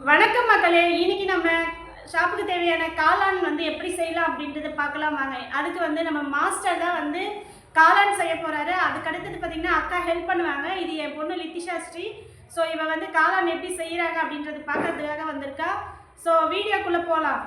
வணக்கம் மக்களே. இன்னைக்கு நம்ம ஷாப்புக்கு தேவையான காளான் வந்து எப்படி செய்யலாம் அப்படின்றத பார்க்கலாம் வாங்க. அதுக்கு வந்து நம்ம மாஸ்டர் தான் வந்து காளான் செய்ய போறாரு. அதுக்கு அடுத்தது பார்த்தீங்கன்னா அக்கா ஹெல்ப் பண்ணுவாங்க. இது என் பொண்ணு லித்திஷா ஸ்ரீ. ஸோ இவ வந்து காளான் எப்படி செய்கிறாங்க அப்படின்றது பார்க்கறதுக்காக வந்திருக்கா. ஸோ வீடியோக்குள்ளே போகலாம்.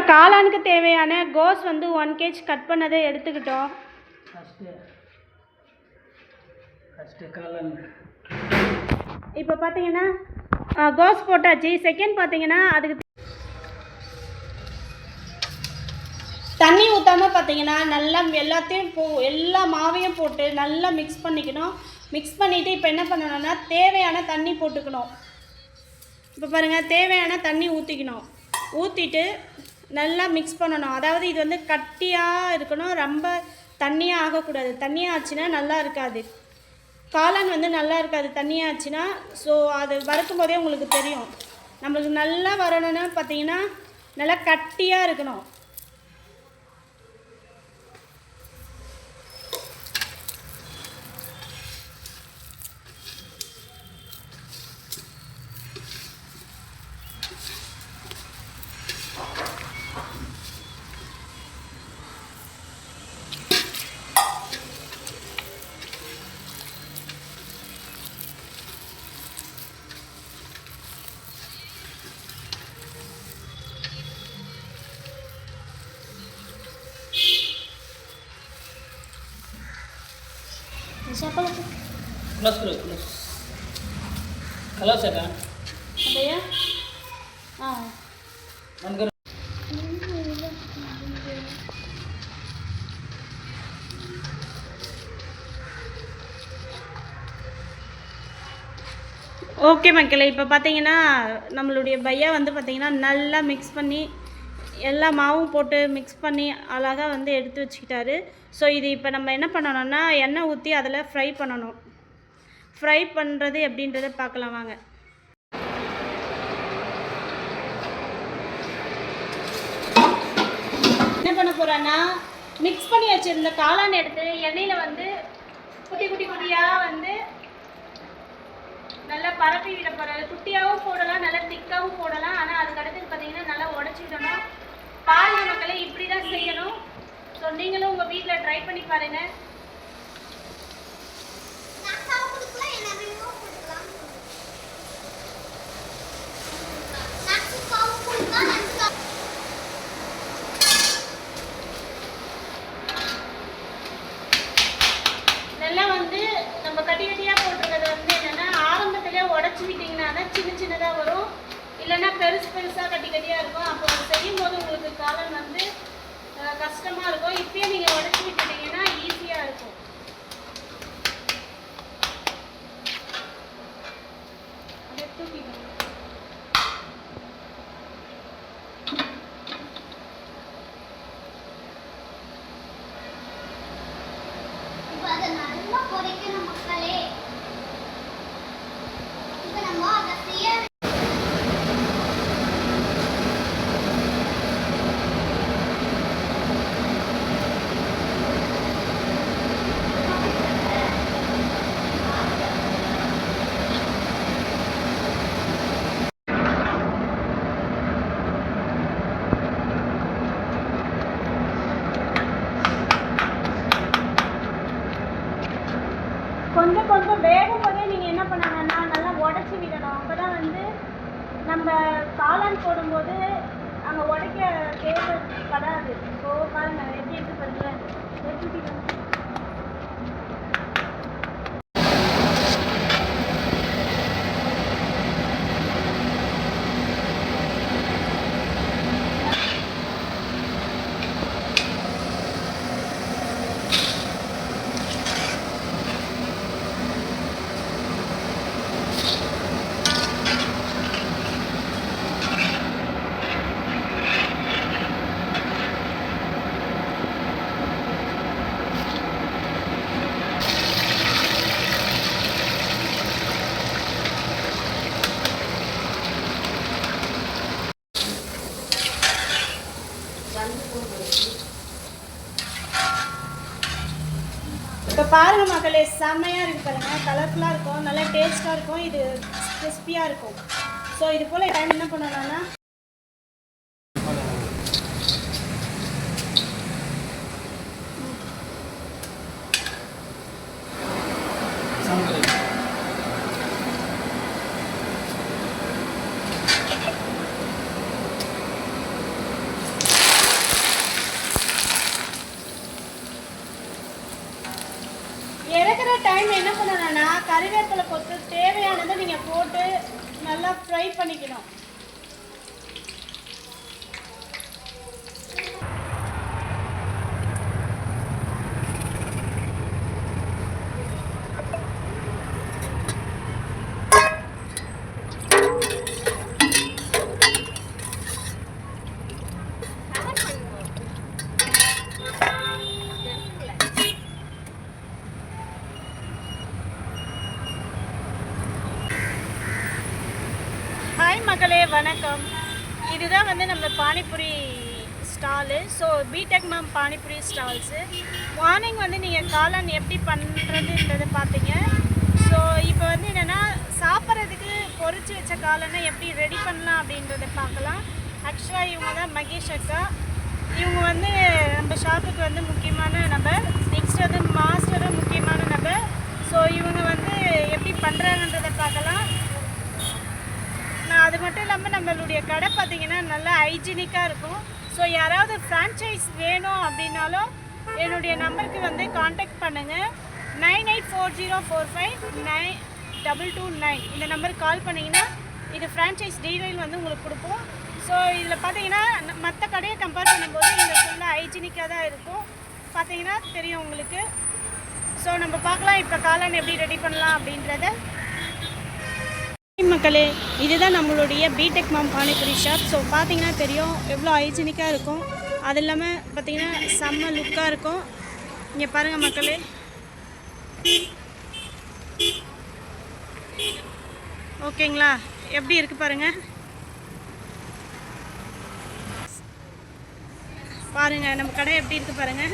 காளானுக்கு தேவையான கோஸ் வந்து 1 kg கட் பண்ணதை எடுத்துக்கிட்டோம். இப்போ பார்த்தீங்கன்னா கோஸ் போட்டாச்சு. செகண்ட் பார்த்தீங்கன்னா அதுக்கு தண்ணி ஊற்றாமல் பார்த்தீங்கன்னா நல்லா எல்லாத்தையும் எல்லா மாவையும் போட்டு நல்லா மிக்ஸ் பண்ணிக்கணும். மிக்ஸ் பண்ணிவிட்டு இப்போ என்ன பண்ணணும்னா தேவையான தண்ணி போட்டுக்கணும். இப்போ பாருங்கள், தேவையான தண்ணி ஊற்றிக்கணும். ஊற்றிட்டு நல்லா மிக்ஸ் பண்ணணும். அதாவது இது வந்து கட்டியாக இருக்கணும், ரொம்ப தண்ணியாக ஆகக்கூடாது. தண்ணியாக ஆச்சுன்னா நல்லா இருக்காது, காளான் வந்து நல்லா இருக்காது தண்ணியாக ஆச்சுன்னா. ஸோ அது வறுக்கும் போதே உங்களுக்கு தெரியும். நம்மளுக்கு நல்லா வரணும்னா பார்த்தீங்கன்னா நல்லா கட்டியாக இருக்கணும். Siapa lagi? Close. Kalau saya kan? Ada ya? Manggar. Okay மக்களே, இப்போ பார்த்தீங்கன்னா நம்மளுடைய பையா வந்து பார்த்தீங்கன்னா நல்லா மிக்ஸ் பண்ணி எல்லா மாவும் போட்டு மிக்ஸ் பண்ணி அழகாக வந்து எடுத்து வச்சுக்கிட்டாரு. ஸோ இது இப்போ நம்ம என்ன பண்ணணும்னா எண்ணெய் ஊற்றி அதில் ஃப்ரை பண்ணணும். ஃப்ரை பண்ணுறது எப்படின்றத பார்க்கலாம் வாங்க. என்ன பண்ண போகிறேன்னா மிக்ஸ் பண்ணி வச்சுருந்த காளான் எடுத்து எண்ணெயில் வந்து குட்டி குட்டியாக வந்து நல்லா பரப்பி விட போகிறாரு. குட்டியாகவும் போடலாம், நல்லா திக்காகவும் போடலாம். ஆனால் அதுக்கு அடுத்து பார்த்தீங்கன்னா நல்லா உடச்சிடணும். பாருங்க மக்களே, இப்படி தான் செய்யணும். ஸோ நீங்களும் உங்கள் வீட்டில் ட்ரை பண்ணி பாருங்கள். நல்லா வந்து நம்ம கட்டி கட்டியாக போட்டிருக்கிறது வந்து என்னென்னா ஆரம்பத்திலே உடச்சி விட்டிங்கன்னா தான் சின்னதாக வரும், இல்லைன்னா பெருசாக கட்டி கட்டியாக இருக்கும். அப்போ செய்யும் போது உங்களுக்கு காளான் வந்து கஷ்டமாக இருக்கும். இப்பயே நீங்கள் உடச்சி விட்டுட்டீங்கன்னா ஈஸியாக இருக்கும். அதை தூக்கிக்கணும். இப்போ அதை நல்லா பொரிக்கணும் மக்களே. இப்போ நம்ம அதை செய்ய கொஞ்சம் வேகும் போதே நீங்கள் என்ன பண்ணணும்னா நல்லா உடச்சி விடணும். அப்போ தான் வந்து நம்ம காளான் போடும்போது அங்கே உடைக்க தேவைப்படாது. ஸோ பாருங்கள் எப்படி எடுத்து பண்ணுறேன். இப்போ பாருங்கள் மக்களே, செம்மையாக இருக்குது பாருங்கள், கலர்ஃபுல்லாக இருக்கும், நல்லா டேஸ்ட்டாக இருக்கும், இது கிறிஸ்பியாக இருக்கும். ஸோ இது போல் டைம் என்ன பண்ணணும்னா இறக்குற டைம் என்ன பண்ணணும்னா கறிவேப்பிலை போட்டு தேவையானதை நீங்கள் போட்டு நல்லா ஃப்ரை பண்ணிக்கணும். ஹாய் மக்களே, வணக்கம். இதுதான் வந்து நம்ம panipuri stall. So BTech ma'am panipuri stalls. Morning வந்து நீங்கள் காளான் எப்படி பண்ணுறதுன்றதை பார்த்தீங்க. ஸோ இப்போ வந்து என்னென்னா சாப்பிட்றதுக்கு பொரிச்சு வச்ச காளானை எப்படி ரெடி பண்ணலாம் அப்படின்றத பார்க்கலாம். ஆக்சுவலாக இவங்க தான் மகேஷ் அக்கா. இவங்க வந்து நம்ம ஷாப்புக்கு வந்து முக்கியமான நபர். நெக்ஸ்ட் வந்து மாஸ்டரும் முக்கியமான நபர். ஸோ இவங்க வந்து எப்படி பண்ணுறாங்கன்றதை பார்க்கலாம். அது மட்டும் இல்லாமல் நம்மளுடைய கடை பார்த்திங்கன்னா நல்லா ஹைஜீனிக்காக இருக்கும். ஸோ யாராவது ஃப்ரான்ச்சைஸ் வேணும் அப்படின்னாலும் என்னுடைய நம்பருக்கு வந்து காண்டாக்ட் பண்ணுங்கள். 9840459229 இந்த நம்பருக்கு கால் பண்ணிங்கன்னா இது ஃப்ரான்ச்சைஸ் டீடைல் வந்து உங்களுக்கு கொடுப்போம். ஸோ இதில் பார்த்தீங்கன்னா மற்ற கடையை கம்பேர் பண்ணும்போது இங்கே ஃபுல்லாக ஹைஜீனிக்காக தான் இருக்கும். பார்த்தீங்கன்னா தெரியும் உங்களுக்கு. ஸோ நம்ம பார்க்கலாம் இப்போ காளான் எப்படி ரெடி பண்ணலாம் அப்படின்றத. மக்களே, இதுதான் நம்மளுடைய BTech ma'am panipuri shop. So பார்த்தீங்கன்னா தெரியும் எவ்வளோ ஹைஜீனிக்காக இருக்கும். அது இல்லாமல் பார்த்தீங்கன்னா செம்ம லுக்காக இருக்கும். இங்கே பாருங்கள் மக்களே, ஓகேங்களா, எப்படி இருக்குது பாருங்கள். பாருங்கள் நம்ம கடை எப்படி இருக்குது பாருங்கள்.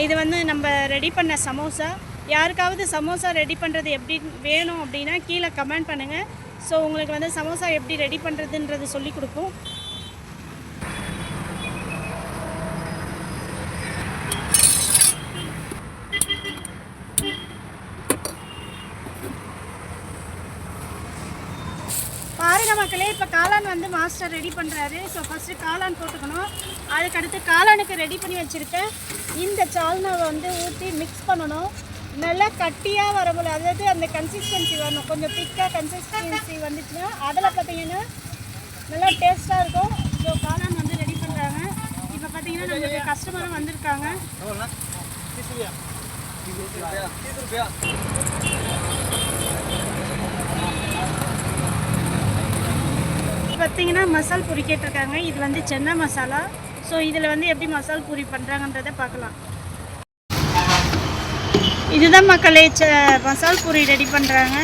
இது வந்து நம்ம ரெடி பண்ண சமோசா. யாருக்காவது சமோசா ரெடி பண்ணுறது எப்படி வேணும் அப்படின்னா கீழே கமெண்ட் பண்ணுங்கள். ஸோ உங்களுக்கு வந்து சமோசா எப்படி ரெடி பண்ணுறதுன்றது சொல்லி கொடுப்போம். பாருங்க மக்களே, இப்போ காளான் வந்து மாஸ்டர் ரெடி பண்ணுறாரு. ஸோ ஃபஸ்ட்டு காளான் போட்டுக்கணும். அதுக்கடுத்து காளானுக்கு ரெடி பண்ணி வச்சுருக்கேன் இந்த சால்னாவை வந்து ஊற்றி மிக்ஸ் பண்ணணும். நல்லா கட்டியாக வரமுடியும், அதாவது அந்த கன்சிஸ்டன்சி வரணும். கொஞ்சம் திக்காக கன்சிஸ்டன்சி வந்துச்சுன்னா அதில் பார்த்தீங்கன்னா நல்லா டேஸ்ட்டாக இருக்கும். ஸோ காளான் வந்து ரெடி பண்ணுறாங்க. இப்போ பார்த்தீங்கன்னா நம்மளுக்கு கஸ்டமரும் வந்திருக்காங்க. பார்த்தீங்கன்னா மசால் பூரி கேட்டிருக்காங்க. இது வந்து சென்னா மசாலா. ஸோ இதில் வந்து எப்படி மசால் பூரி பண்ணுறாங்கன்றதை பார்க்கலாம். இதுதான் மக்களே மசால் பூரி ரெடி பண்ணுறாங்க.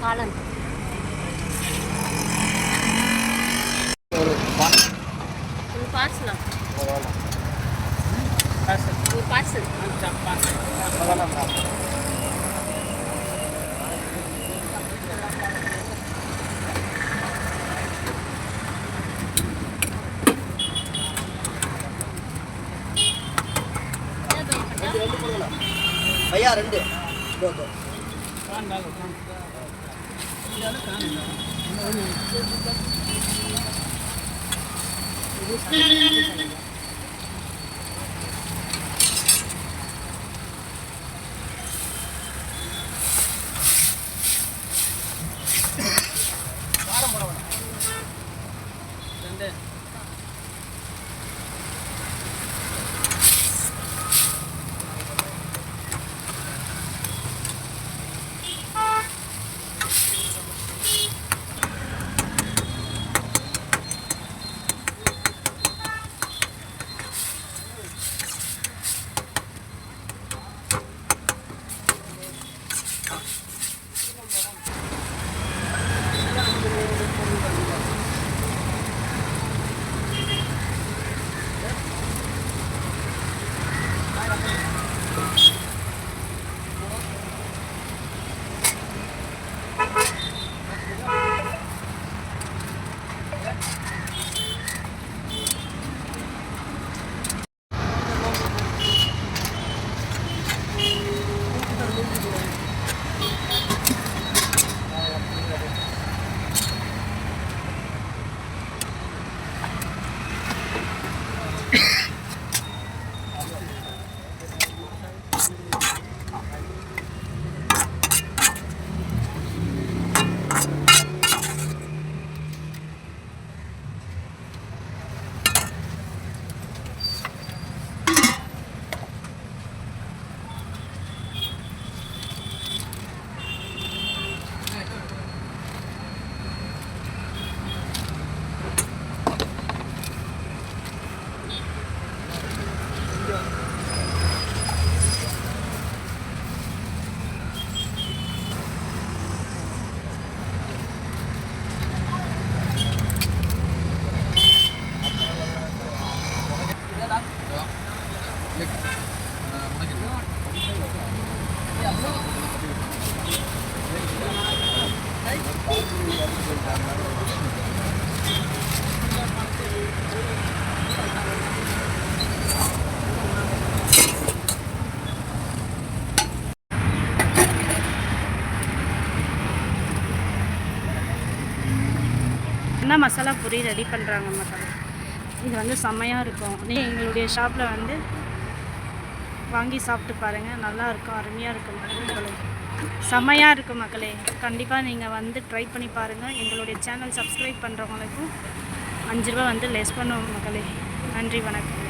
காளான் பார்சலா பார்சல் भैया ரெண்டு दो दो என்ன மசாலா பூரி ரெடி பண்ணுறாங்க மக்களே. இது வந்து செம்மையாக இருக்கும். நீங்கள் எங்களுடைய ஷாப்பில் வந்து வாங்கி சாப்பிட்டு பாருங்கள். நல்லா இருக்கும், அருமையாக இருக்கும் மக்களே. செம்மையாக இருக்கும் மக்களே. கண்டிப்பாக நீங்கள் வந்து ட்ரை பண்ணி பாருங்கள். எங்களுடைய சேனல் சப்ஸ்கிரைப் பண்ணுறவங்களுக்கும் 5 ரூபா வந்து லெஸ் பண்ணுவோம் மக்களே. நன்றி, வணக்கம்.